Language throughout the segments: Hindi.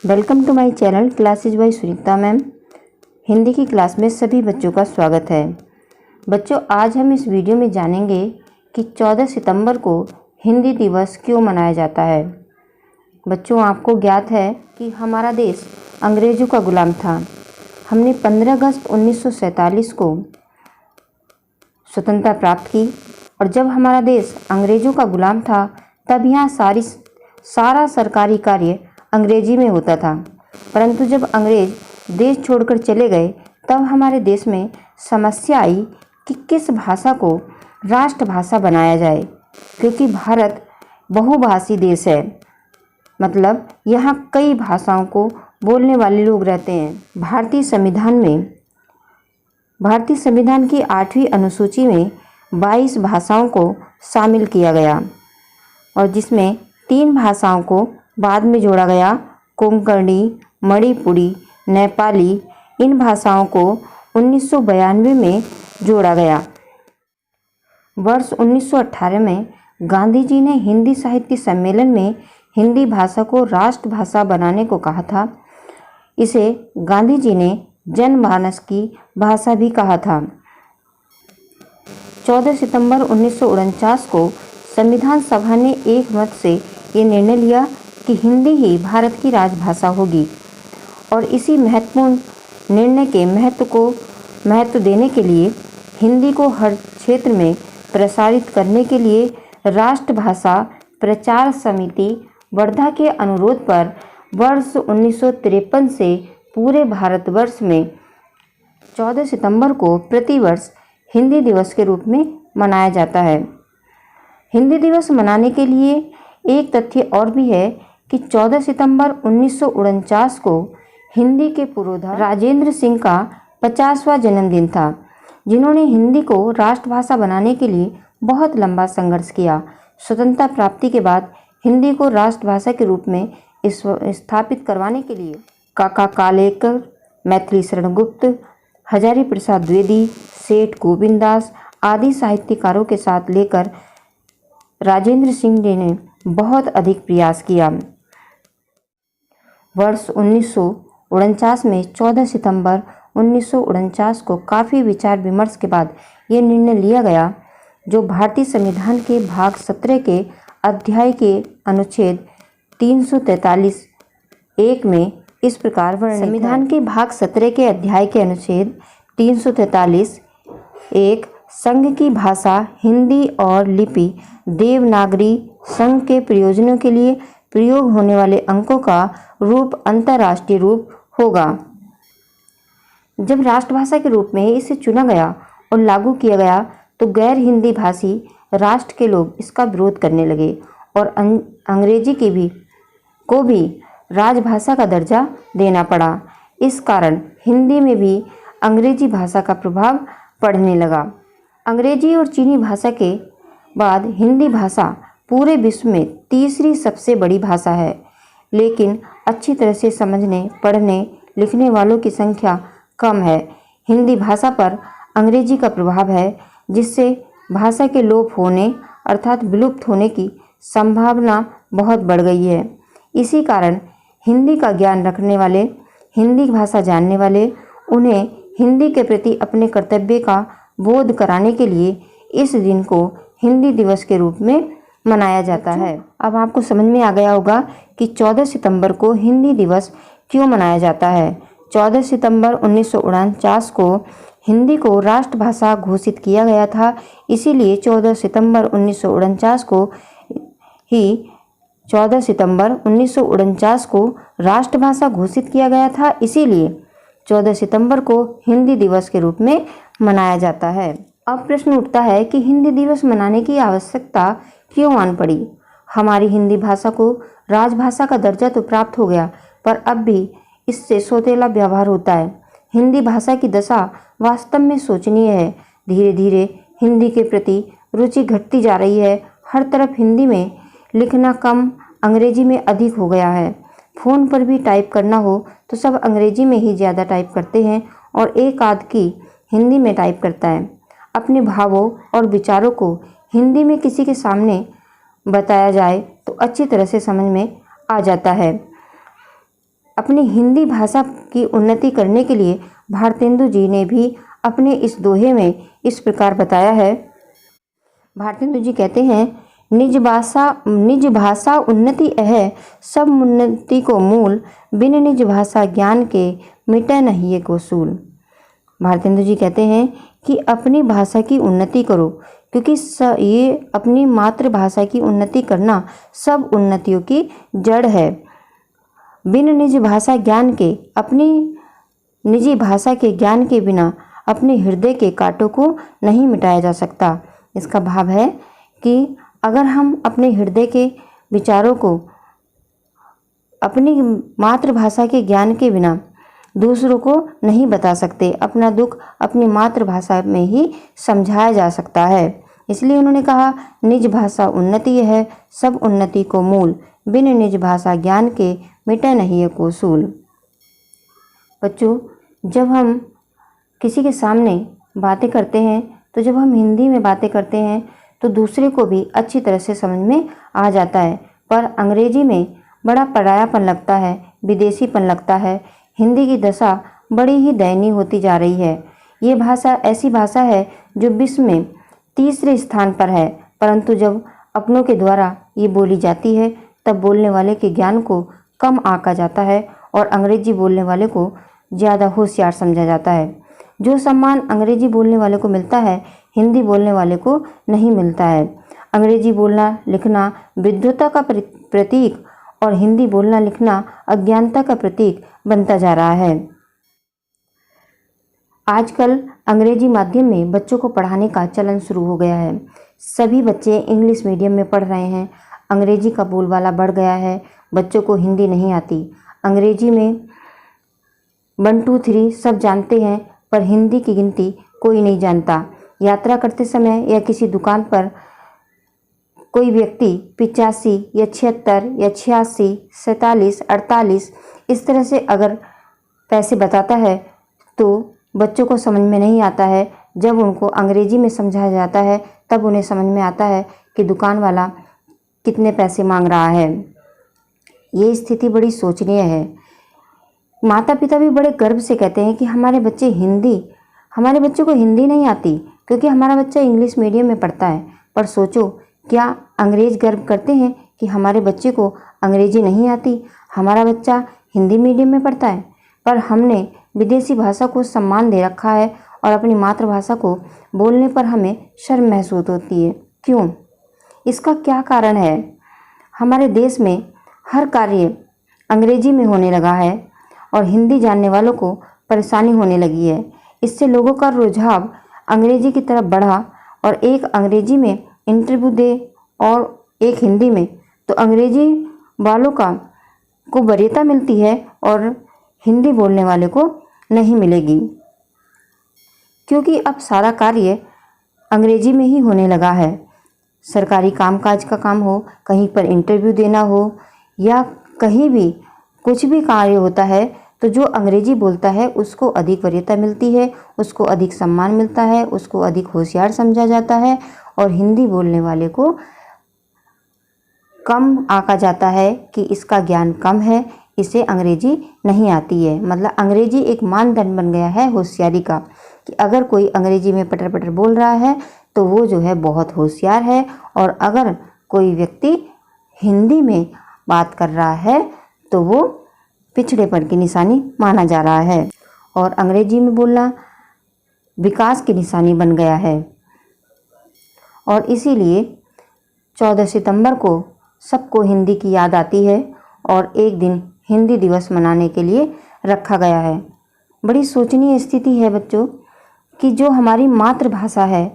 Welcome to my channel classes by Sunita ma'am. Hindi की क्लास में सभी बच्चों का स्वागत है। बच्चों, आज हम इस वीडियो में जानेंगे कि 14 सितंबर को हिंदी दिवस क्यों मनाया जाता है। बच्चों, आपको ज्ञात है कि हमारा देश अंग्रेज़ों का गुलाम था। हमने 15 अगस्त 1947 को स्वतंत्रता प्राप्त की और जब हमारा देश अंग्रेज़ों का गुलाम था तब यहाँ सारा सरकारी कार्य अंग्रेजी में होता था। परंतु जब अंग्रेज देश छोड़कर चले गए तब हमारे देश में समस्या आई कि किस भाषा को राष्ट्रभाषा बनाया जाए, क्योंकि भारत बहुभाषी देश है। मतलब यहाँ कई भाषाओं को बोलने वाले लोग रहते हैं। भारतीय संविधान की 8वीं अनुसूची में 22 भाषाओं को शामिल किया गया और जिसमें 3 भाषाओं को बाद में जोड़ा गया। कोंकणी, मणिपुरी, नेपाली, इन भाषाओं को 1992 में जोड़ा गया। वर्ष 1918 में गांधी जी ने हिंदी साहित्य सम्मेलन में हिंदी भाषा को राष्ट्रभाषा बनाने को कहा था। इसे गांधी जी ने जनमानस की भाषा भी कहा था। 14 सितंबर 1949 को संविधान सभा ने एक मत से ये निर्णय लिया कि हिंदी ही भारत की राजभाषा होगी और इसी महत्वपूर्ण निर्णय के महत्व देने के लिए हिंदी को हर क्षेत्र में प्रसारित करने के लिए राष्ट्रभाषा प्रचार समिति वर्धा के अनुरोध पर वर्ष 1953 से पूरे भारतवर्ष में 14 सितंबर को प्रतिवर्ष हिंदी दिवस के रूप में मनाया जाता है। हिंदी दिवस मनाने के लिए एक तथ्य और भी है कि 14 सितंबर 1949 को हिंदी के पुरोधा राजेंद्र सिंह का 50वां जन्मदिन था, जिन्होंने हिंदी को राष्ट्रभाषा बनाने के लिए बहुत लंबा संघर्ष किया। स्वतंत्रता प्राप्ति के बाद हिंदी को राष्ट्रभाषा के रूप में स्थापित करवाने के लिए काका कालेलकर, मैथिली शरण गुप्त, हजारी प्रसाद द्विवेदी, सेठ गोविंददास आदि साहित्यकारों के साथ लेकर राजेंद्र सिंह ने बहुत अधिक प्रयास किया। वर्ष 1949 में 14 सितंबर 1949 को काफ़ी विचार विमर्श के बाद ये निर्णय लिया गया, जो भारतीय संविधान के भाग 17 के अध्याय के अनुच्छेद 343(1) में इस प्रकार वर्णित है। संविधान के भाग 17 के अध्याय के अनुच्छेद 343(1) संघ की भाषा हिंदी और लिपि देवनागरी संघ के प्रयोजनों के लिए प्रयोग होने वाले अंकों का रूप अंतर्राष्ट्रीय रूप होगा। जब राष्ट्रभाषा के रूप में इसे चुना गया और लागू किया गया तो गैर हिंदी भाषी राष्ट्र के लोग इसका विरोध करने लगे और अंग्रेजी को भी राजभाषा का दर्जा देना पड़ा। इस कारण हिंदी में भी अंग्रेजी भाषा का प्रभाव पड़ने लगा। अंग्रेजी और चीनी भाषा के बाद हिंदी भाषा पूरे विश्व में तीसरी सबसे बड़ी भाषा है, लेकिन अच्छी तरह से समझने, पढ़ने, लिखने वालों की संख्या कम है। हिंदी भाषा पर अंग्रेजी का प्रभाव है, जिससे भाषा के लोप होने अर्थात विलुप्त होने की संभावना बहुत बढ़ गई है। इसी कारण हिंदी का ज्ञान रखने वाले, हिंदी भाषा जानने वाले, उन्हें हिंदी के प्रति अपने कर्तव्य का बोध कराने के लिए इस दिन को हिंदी दिवस के रूप में मनाया जाता है। अब आपको समझ में आ गया होगा कि 14 सितंबर को हिंदी दिवस क्यों मनाया जाता है। 14 सितंबर 1949 को हिंदी को राष्ट्रभाषा घोषित किया गया था, इसीलिए 14 सितंबर 1949 को राष्ट्रभाषा घोषित किया गया था, इसीलिए 14 सितंबर को हिंदी दिवस के रूप में मनाया जाता है। अब प्रश्न उठता है कि हिंदी दिवस मनाने की आवश्यकता क्यों आन पड़ी। हमारी हिंदी भाषा को राजभाषा का दर्जा तो प्राप्त हो गया, पर अब भी इससे सौतेला व्यवहार होता है। हिंदी भाषा की दशा वास्तव में शोचनीय है। धीरे धीरे हिंदी के प्रति रुचि घटती जा रही है। हर तरफ हिंदी में लिखना कम, अंग्रेजी में अधिक हो गया है। फ़ोन पर भी टाइप करना हो तो सब अंग्रेजी में ही ज़्यादा टाइप करते हैं और एक आध की हिंदी में टाइप करता है। अपने भावों और विचारों को हिंदी में किसी के सामने बताया जाए तो अच्छी तरह से समझ में आ जाता है। अपनी हिंदी भाषा की उन्नति करने के लिए भारतेंदु जी ने भी अपने इस दोहे में इस प्रकार बताया है। भारतेंदु जी कहते हैं, निज भाषा उन्नति है, सब उन्नति को मूल, बिन निज भाषा ज्ञान के मिटे नहीं ये को सूल। भारतेंदु जी कहते हैं कि अपनी भाषा की उन्नति करो, क्योंकि ये अपनी मातृभाषा की उन्नति करना सब उन्नतियों की जड़ है। बिन निज भाषा ज्ञान के, अपनी निजी भाषा के ज्ञान के बिना अपने हृदय के कांटों को नहीं मिटाया जा सकता। इसका भाव है कि अगर हम अपने हृदय के विचारों को अपनी मातृभाषा के ज्ञान के बिना दूसरों को नहीं बता सकते, अपना दुख अपनी मातृभाषा में ही समझाया जा सकता है। इसलिए उन्होंने कहा, निज भाषा उन्नति है, सब उन्नति को मूल, बिन निज भाषा ज्ञान के मिटे नहीं ये को सूल। बच्चों, जब हम किसी के सामने बातें करते हैं, तो जब हम हिंदी में बातें करते हैं तो दूसरे को भी अच्छी तरह से समझ में आ जाता है, पर अंग्रेजी में बड़ा परायापन लगता है, विदेशीपन लगता है। हिंदी की दशा बड़ी ही दयनीय होती जा रही है। ये भाषा ऐसी भाषा है जो विश्व में तीसरे स्थान पर है, परंतु जब अपनों के द्वारा ये बोली जाती है तब बोलने वाले के ज्ञान को कम आंका जाता है और अंग्रेजी बोलने वाले को ज़्यादा होशियार समझा जाता है। जो सम्मान अंग्रेजी बोलने वाले को मिलता है, हिंदी बोलने वाले को नहीं मिलता है। अंग्रेजी बोलना लिखना विद्वता का प्रतीक और हिंदी बोलना लिखना अज्ञानता का प्रतीक बनता जा रहा है। आजकल अंग्रेजी माध्यम में बच्चों को पढ़ाने का चलन शुरू हो गया है। सभी बच्चे इंग्लिश मीडियम में पढ़ रहे हैं। अंग्रेजी का बोलबाला बढ़ गया है। बच्चों को हिंदी नहीं आती। अंग्रेजी में 1 2 3 सब जानते हैं, पर हिंदी की गिनती कोई नहीं जानता। यात्रा करते समय या किसी दुकान पर कोई व्यक्ति 85 या 76 या 86, 47, 48 इस तरह से अगर पैसे बताता है तो बच्चों को समझ में नहीं आता है। जब उनको अंग्रेजी में समझाया जाता है तब उन्हें समझ में आता है कि दुकान वाला कितने पैसे मांग रहा है। ये स्थिति बड़ी शोचनीय है। माता पिता भी बड़े गर्व से कहते हैं कि हमारे बच्चों को हिंदी नहीं आती, क्योंकि हमारा बच्चा इंग्लिश मीडियम में पढ़ता है। पर सोचो, क्या अंग्रेज गर्व करते हैं कि हमारे बच्चे को अंग्रेजी नहीं आती, हमारा बच्चा हिंदी मीडियम में पढ़ता है? पर हमने विदेशी भाषा को सम्मान दे रखा है और अपनी मातृभाषा को बोलने पर हमें शर्म महसूस होती है। क्यों? इसका क्या कारण है? हमारे देश में हर कार्य अंग्रेजी में होने लगा है और हिंदी जानने वालों को परेशानी होने लगी है। इससे लोगों का रुझाव अंग्रेजी की तरफ बढ़ा और एक अंग्रेजी में इंटरव्यू दे और एक हिंदी में, तो अंग्रेजी वालों को वरीयता मिलती है और हिंदी बोलने वाले को नहीं मिलेगी, क्योंकि अब सारा कार्य अंग्रेजी में ही होने लगा है। सरकारी कामकाज का काम हो, कहीं पर इंटरव्यू देना हो या कहीं भी कुछ भी कार्य होता है तो जो अंग्रेजी बोलता है उसको अधिक वरीयता मिलती है, उसको अधिक सम्मान मिलता है, उसको अधिक होशियार समझा जाता है और हिंदी बोलने वाले को कम आंका जाता है कि इसका ज्ञान कम है, इसे अंग्रेजी नहीं आती है। मतलब अंग्रेजी एक मानदंड बन गया है होशियारी का, कि अगर कोई अंग्रेजी में पटर पटर बोल रहा है तो वो जो है बहुत होशियार है, और अगर कोई व्यक्ति हिंदी में बात कर रहा है तो वो पिछड़ेपन की निशानी माना जा रहा है। और अंग्रेजी में बोलना विकास की निशानी बन गया है। और इसीलिए 14 सितंबर को सबको हिंदी की याद आती है और एक दिन हिंदी दिवस मनाने के लिए रखा गया है। बड़ी शोचनीय स्थिति है बच्चों कि जो हमारी मातृभाषा है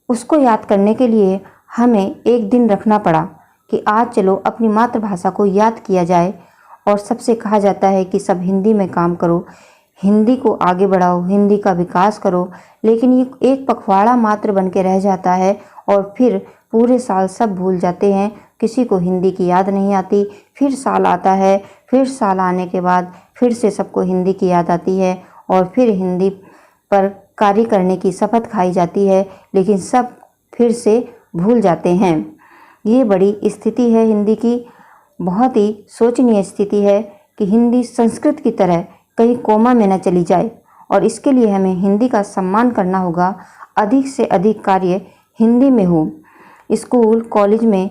उसको याद करने के लिए हमें एक दिन रखना पड़ा कि आज चलो अपनी मातृभाषा को याद किया जाए। और सबसे कहा जाता है कि सब हिंदी में काम करो, हिंदी को आगे बढ़ाओ, हिंदी का विकास करो, लेकिन ये एक पखवाड़ा मात्र बन के रह जाता है और फिर पूरे साल सब भूल जाते हैं। किसी को हिंदी की याद नहीं आती। फिर साल आता है, फिर साल आने के बाद फिर से सबको हिंदी की याद आती है और फिर हिंदी पर कार्य करने की शपथ खाई जाती है, लेकिन सब फिर से भूल जाते हैं। ये बड़ी स्थिति है हिंदी की, बहुत ही शोचनीय स्थिति है कि हिंदी संस्कृत की तरह कहीं कोमा में न चली जाए, और इसके लिए हमें हिंदी का सम्मान करना होगा। अधिक से अधिक कार्य हिंदी में हो। स्कूल कॉलेज में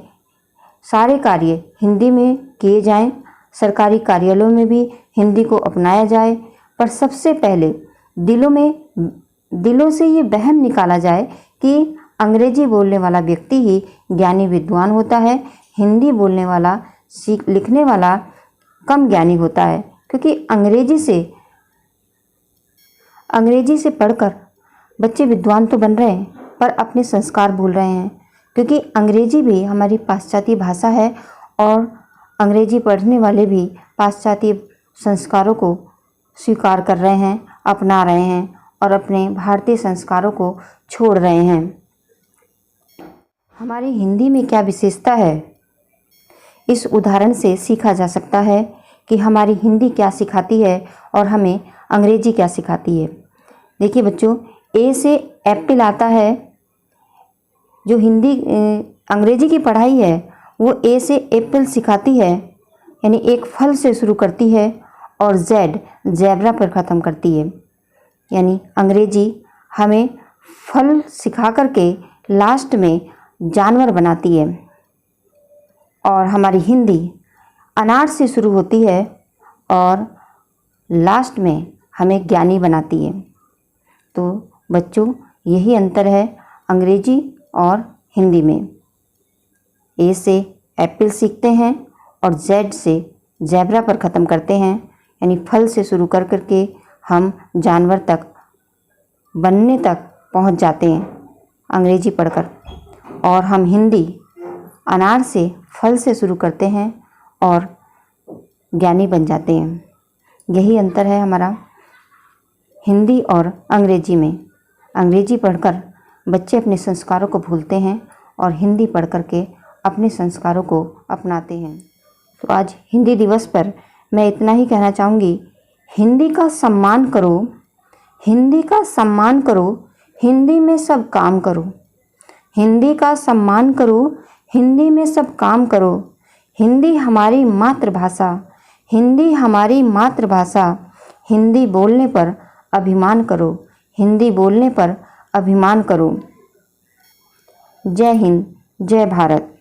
सारे कार्य हिंदी में किए जाएं। सरकारी कार्यालयों में भी हिंदी को अपनाया जाए। पर सबसे पहले दिलों से ये वहम निकाला जाए कि अंग्रेजी बोलने वाला व्यक्ति ही ज्ञानी विद्वान होता है, हिंदी बोलने वाला लिखने वाला कम ज्ञानी होता है। क्योंकि अंग्रेजी से पढ़कर बच्चे विद्वान तो बन रहे हैं पर अपने संस्कार भूल रहे हैं। क्योंकि अंग्रेजी भी हमारी पाश्चात्य भाषा है और अंग्रेजी पढ़ने वाले भी पाश्चात्य संस्कारों को स्वीकार कर रहे हैं, अपना रहे हैं और अपने भारतीय संस्कारों को छोड़ रहे हैं। हमारी हिंदी में क्या विशेषता है, इस उदाहरण से सीखा जा सकता है कि हमारी हिंदी क्या सिखाती है और हमें अंग्रेजी क्या सिखाती है। देखिए बच्चों, ए से एप्पल आता है। जो अंग्रेजी की पढ़ाई है वो ए से एप्पल सिखाती है, यानी एक फल से शुरू करती है, और जेड ज़ेब्रा पर ख़त्म करती है। यानी अंग्रेजी हमें फल सिखा करके लास्ट में जानवर बनाती है, और हमारी हिंदी अनार से शुरू होती है और लास्ट में हमें ज्ञानी बनाती है। तो बच्चों, यही अंतर है अंग्रेजी और हिंदी में। ए से एप्पल सीखते हैं और जेड से ज़ेब्रा पर ख़त्म करते हैं, यानी फल से शुरू कर करके हम जानवर तक बनने तक पहुंच जाते हैं अंग्रेजी पढ़कर। और हम हिंदी अनार से फल से शुरू करते हैं और ज्ञानी बन जाते हैं। यही अंतर है हमारा हिंदी और अंग्रेजी में। अंग्रेजी पढ़कर बच्चे अपने संस्कारों को भूलते हैं और हिंदी पढ़ कर के अपने संस्कारों को अपनाते हैं। तो आज हिंदी दिवस पर मैं इतना ही कहना चाहूँगी, हिंदी का सम्मान करो, हिंदी का सम्मान करो, हिंदी में सब काम करो। हिंदी का सम्मान करो, हिंदी में सब काम करो। हिंदी हमारी मातृभाषा, हिंदी हमारी मातृभाषा। हिंदी बोलने पर अभिमान करो, हिंदी बोलने पर अभिमान करो। जय हिंद, जय भारत।